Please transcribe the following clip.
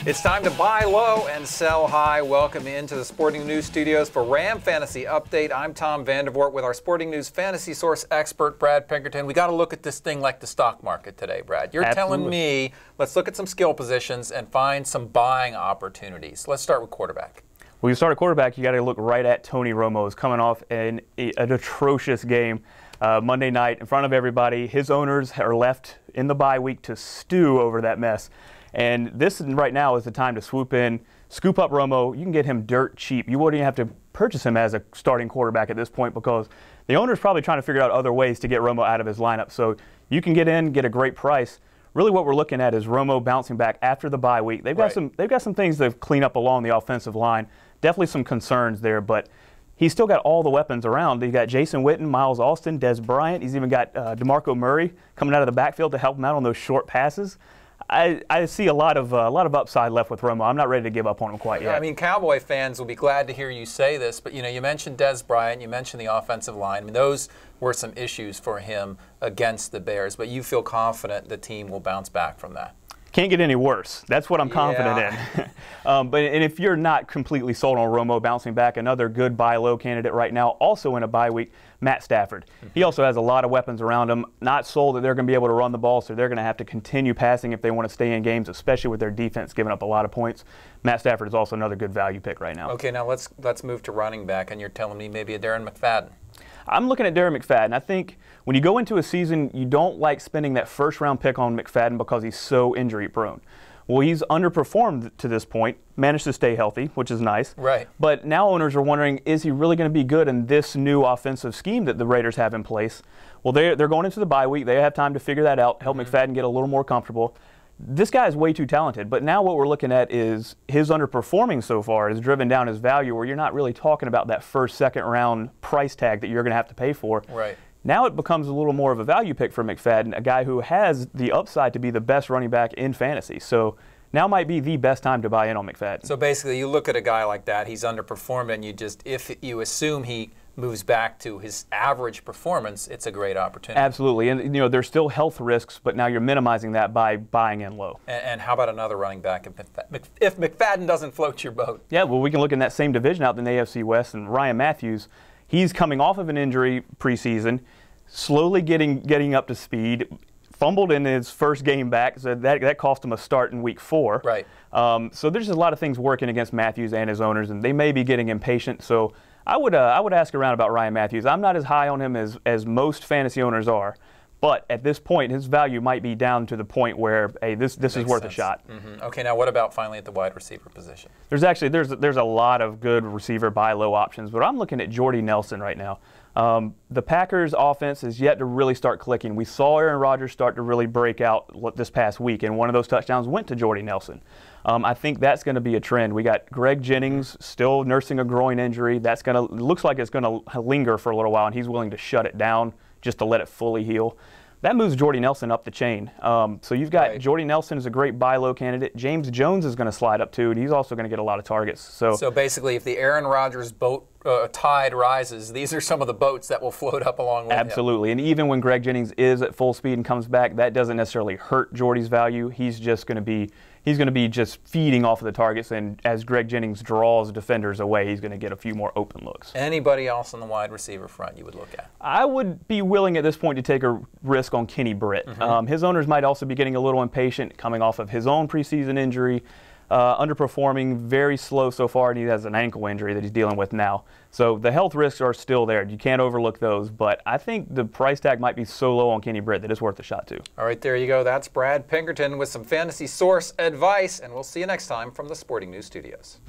It's time to buy low and sell high. Welcome into the Sporting News studios for Ram Fantasy Update. I'm Tom Vandervoort with our Sporting News Fantasy Source expert, Brad Pinkerton. We got to look at this thing like the stock market today, Brad. You're telling me, let's look at some skill positions and find some buying opportunities. Let's start with quarterback. When you start a quarterback, you got to look right at Tony Romo. He's coming off an atrocious game Monday night in front of everybody. His owners are left in the bye week to stew over that mess. And this right now is the time to swoop in, scoop up Romo. You can get him dirt cheap. You wouldn't even have to purchase him as a starting quarterback at this point because the owner's probably trying to figure out other ways to get Romo out of his lineup. So you can get in, get a great price. Really what we're looking at is Romo bouncing back after the bye week. They've got some things to clean up along the offensive line. Definitely some concerns there, but he's still got all the weapons around. He's got Jason Witten, Miles Austin, Des Bryant. He's even got DeMarco Murray coming out of the backfield to help him out on those short passes. I see a lot of upside left with Romo. I'm not ready to give up on him quite yet. I mean, Cowboy fans will be glad to hear you say this, but you mentioned Des Bryant, you mentioned the offensive line. I mean, those were some issues for him against the Bears, but you feel confident the team will bounce back from that. Can't get any worse. That's what I'm confident in. And if you're not completely sold on Romo bouncing back, another good buy low candidate right now, also in a bye week, Matt Stafford. He also has a lot of weapons around him. Not sold that they're going to be able to run the ball, so they're going to have to continue passing if they want to stay in games, especially with their defense giving up a lot of points. Matt Stafford is also another good value pick right now. Okay, now let's move to running back, and you're telling me maybe a Darren McFadden. I'm looking at Darren McFadden. I think when you go into a season, you don't like spending that first-round pick on McFadden because he's so injury-prone. Well, he's underperformed to this point, managed to stay healthy, which is nice. Right. But now owners are wondering, is he really going to be good in this new offensive scheme that the Raiders have in place? Well, they're going into the bye week. They have time to figure that out, help McFadden get a little more comfortable. This guy is way too talented, but now what we're looking at is his underperforming so far has driven down his value where you're not really talking about that first, second round price tag that you're going to have to pay for. Right. Now it becomes a little more of a value pick for McFadden, a guy who has the upside to be the best running back in fantasy. So now might be the best time to buy in on McFadden. So basically you look at a guy like that, he's underperformed, and if you assume he moves back to his average performance, it's a great opportunity. Absolutely. And, there's still health risks, but now you're minimizing that by buying in low. And how about another running back if McFadden doesn't float your boat? Yeah, well, we can look in that same division out in the AFC West, and Ryan Matthews, he's coming off of an injury preseason, slowly getting up to speed, fumbled in his first game back, so that cost him a start in week 4. Right. So there's just a lot of things working against Matthews and his owners, and they may be getting impatient. So I would ask around about Ryan Matthews. I'm not as high on him as most fantasy owners are, but at this point, his value might be down to the point where, hey, this is worth a shot. Okay, now what about finally at the wide receiver position? There's a lot of good receiver buy low options, but I'm looking at Jordy Nelson right now. The Packers' offense is yet to really start clicking. We saw Aaron Rodgers start to really break out this past week, and one of those touchdowns went to Jordy Nelson. I think that's going to be a trend. We got Greg Jennings still nursing a groin injury. Looks like it's going to linger for a little while, and he's willing to shut it down just to let it fully heal. That moves Jordy Nelson up the chain. So you've got Jordy Nelson is a great buy low candidate. James Jones is going to slide up too, and he's also going to get a lot of targets. So basically, if the Aaron Rodgers boat tide rises, these are some of the boats that will float up along with him. Absolutely, and even when Greg Jennings is at full speed and comes back, that doesn't necessarily hurt Jordy's value. He's going to be just feeding off of the targets, and as Greg Jennings draws defenders away, he's going to get a few more open looks. Anybody else on the wide receiver front you would look at? I would be willing at this point to take a risk on Kenny Britt. His owners might also be getting a little impatient coming off of his own preseason injury. Underperforming, very slow so far, and he has an ankle injury that he's dealing with now. So the health risks are still there. You can't overlook those, but I think the price tag might be so low on Kenny Britt that it's worth a shot too. All right, there you go. That's Brad Pinkerton with some Fantasy Source advice, and we'll see you next time from the Sporting News Studios.